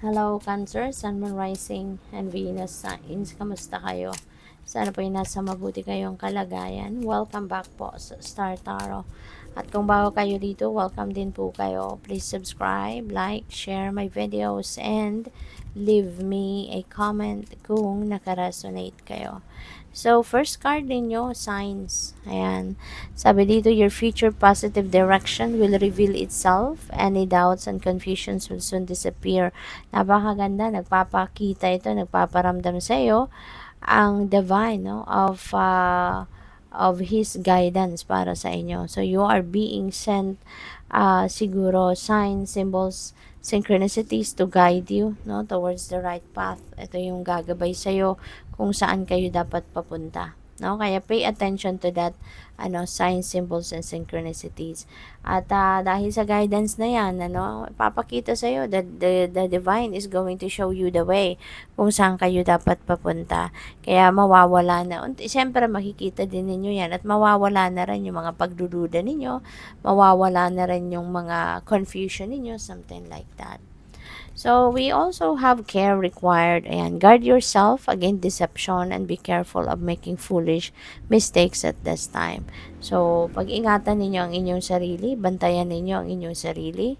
Hello, Cancer, Sun, Moon, Rising, and Venus signs. Kamusta kayo? Sana po yung nasa mabuti kayong kalagayan. Welcome back po sa Star Tarot. At kung bago kayo dito, welcome din po kayo. Please subscribe, like, share my videos, and leave me a comment kung nakaresonate kayo. So, first card ninyo, signs. Ayan. Sabi dito, your future positive direction will reveal itself. Any doubts and confusions will soon disappear. Napakaganda. Nagpapakita ito, nagpaparamdam sa iyo ang divine, no, of His guidance para sa inyo. So, you are being sent siguro signs, symbols, synchronicities to guide you, no, towards the right path. Ito yung gagabay sa'yo kung saan kayo dapat papunta. No? Kaya pay attention to that signs, symbols, and synchronicities. At dahil sa guidance na yan, papakita sa'yo that the divine is going to show you the way kung saan kayo dapat papunta. Kaya mawawala na. Siyempre makikita din ninyo yan at mawawala na rin yung mga pagdududa ninyo, mawawala na rin yung mga confusion ninyo, something like that. So, we also have care required. Ayan, guard yourself against deception and be careful of making foolish mistakes at this time. So, pag-ingatan ninyo ang inyong sarili, bantayan ninyo ang inyong sarili.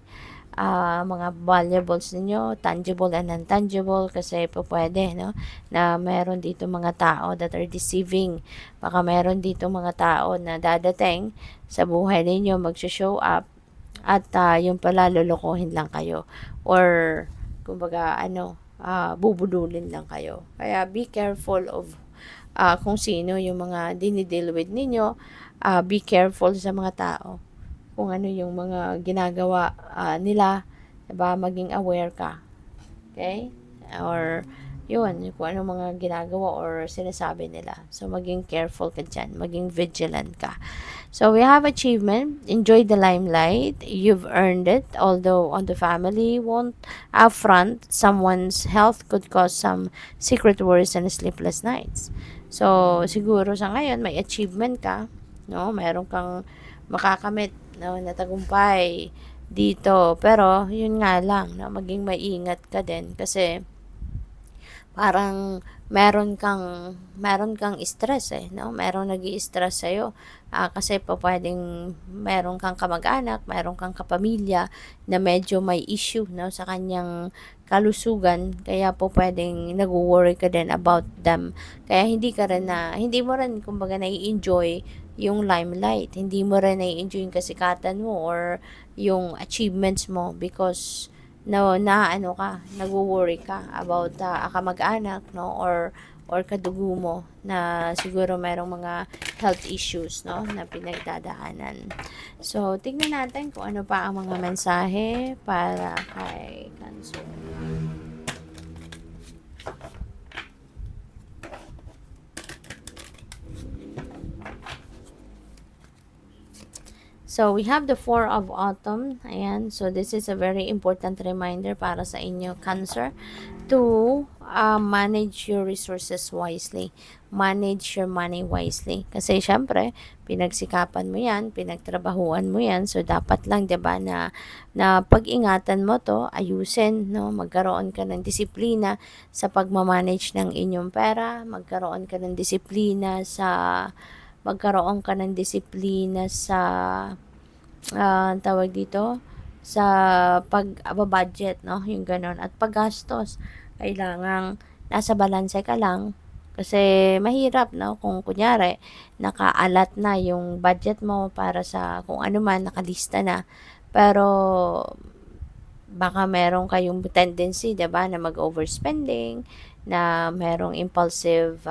Mga valuables ninyo, tangible and intangible, kasi po pwede, no, na meron dito mga tao that are deceiving. Baka meron dito mga tao na dadating sa buhay ninyo, mag-show up, at yung pala lolokohin lang kayo or kumbaga bubudulin lang kayo. Kaya be careful of kung sino yung mga dinideal with ninyo. Be careful sa mga tao kung ano yung mga ginagawa nila, diba? Maging aware ka, okay? Or yun, kung ano mga ginagawa or sinasabi nila. So, maging careful ka dyan. Maging vigilant ka. So, we have achievement. Enjoy the limelight. You've earned it. Although, on the family won't upfront, someone's health could cause some secret worries and sleepless nights. So, siguro sa ngayon, may achievement ka. No? Meron kang makakamit, no, na tagumpay dito. Pero, yun nga lang, no? Maging maingat ka din. Kasi, parang meron kang stress no? Meron nag-i-stress sa'yo. Kasi po pwedeng meron kang kamag-anak, meron kang kapamilya na medyo may issue, no, sa kanyang kalusugan. Kaya po pwedeng nag-worry ka din about them. Kaya hindi mo rin kumbaga nai-enjoy yung limelight. Hindi mo rin nai-enjoy yung kasikatan mo or yung achievements mo because nagwo-worry ka about kamag-anak, no, or kadugo mo na siguro merong mga health issues, no, na pinagdadaanan. So, tingnan natin kung ano pa ang mga mensahe para kay Cancer. So, we have the Four of Autumn. Ayan. So, this is a very important reminder para sa inyo, Cancer, to manage your resources wisely. Manage your money wisely. Kasi, syempre, pinagsikapan mo yan, pinagtrabahuan mo yan. So, dapat lang, diba, na pag-ingatan mo to, ayusin, no? Magkaroon ka ng disiplina sa pagmamanage ng inyong pera. Magkaroon ka ng disiplina sa tawag dito sa pag-budget, no, yung ganon, at paggastos. Kailangang nasa balanse ka lang kasi mahirap, no, kung kunyari nakaalat na yung budget mo para sa kung ano man, nakalista na, pero baka meron kayong tendency, 'di ba, na mag-overspending, na merong impulsive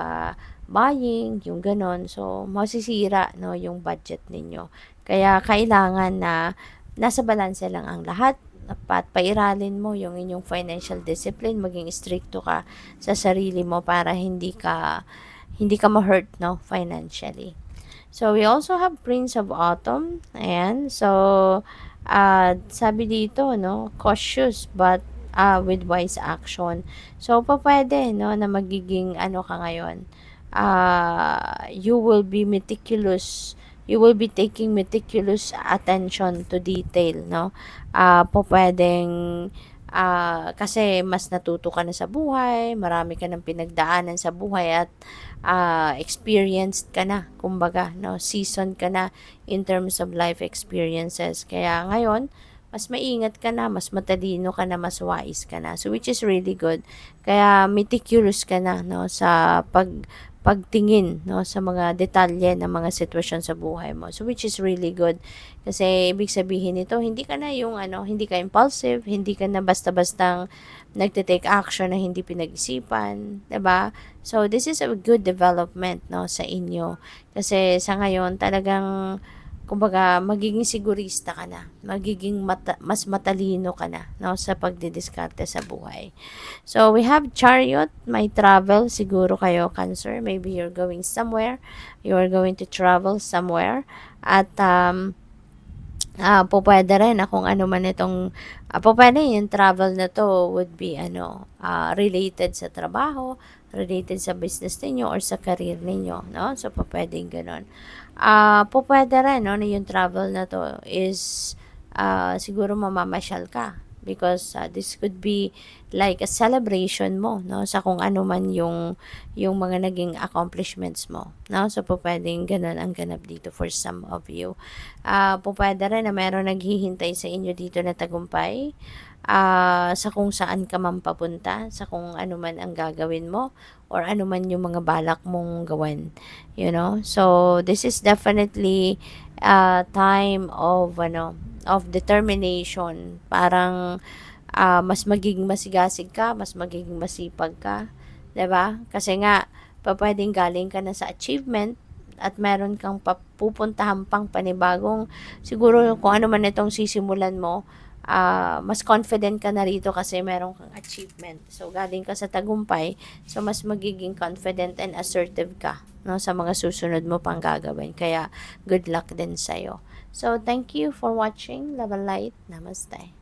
buying, yung ganon. So, masisira, no, yung budget ninyo. Kaya, kailangan na nasa balanse lang ang lahat. Dapat pairalin mo yung inyong financial discipline, maging stricto ka sa sarili mo para hindi ka ma-hurt, no, financially. So, we also have Prince of Autumn. Ayan. So, sabi dito, no, cautious but with wise action. So, pwede, no, na magiging ka ngayon, you will be meticulous, you will be taking meticulous attention to detail, no? Pwedeng Kasi mas natuto ka na sa buhay, marami ka ng pinagdaanan sa buhay at experienced ka na, kumbaga, no? Seasoned ka na in terms of life experiences. Kaya ngayon, mas maingat ka na, mas matalino ka na, mas wise ka na. So, which is really good. Kaya meticulous ka na, no, sa pagtingin, no, sa mga detalye ng mga sitwasyon sa buhay mo. So, which is really good. Kasi, ibig sabihin nito, hindi ka na yung, hindi ka impulsive, hindi ka na basta-bastang nagte-take action na hindi pinag-isipan, 'di ba? So, this is a good development, no, sa inyo. Kasi, sa ngayon, talagang kumbaga magiging sigurista ka na, magiging mas matalino ka na, no, sa pagdidiskarte sa buhay. So we have Chariot, may travel siguro kayo, Cancer, maybe you're going somewhere, you're going to travel somewhere, at pupwede rin na kung ano man itong, pupwede yung travel na to would be related sa trabaho, related sa business ninyo or sa career ninyo, no? So, pupwedeng ganun. Pupwede rin, no, na yung travel na to is siguro mamamasyal ka because this could be like a celebration mo, no, sa kung ano man yung mga naging accomplishments mo, no? So pwedeng ganun ang ganap dito for some of you. Pwede rin na meron naghihintay sa inyo dito na tagumpay, sa kung saan ka man papunta, sa kung ano man ang gagawin mo or ano man yung mga balak mong gawin, you know. So this is definitely time of determination. Parang mas magiging masigasig ka, mas magiging masipag ka, 'di ba? Kasi nga pwedeng galing ka na sa achievement at meron kang pupuntahan pang panibagong, siguro kung ano man itong sisimulan mo, mas confident ka na rito kasi meron kang achievement. So, galing ka sa tagumpay, so mas magiging confident and assertive ka, no, sa mga susunod mo pang gagawin. Kaya, good luck din sa'yo. So, thank you for watching. Love and light. Namaste.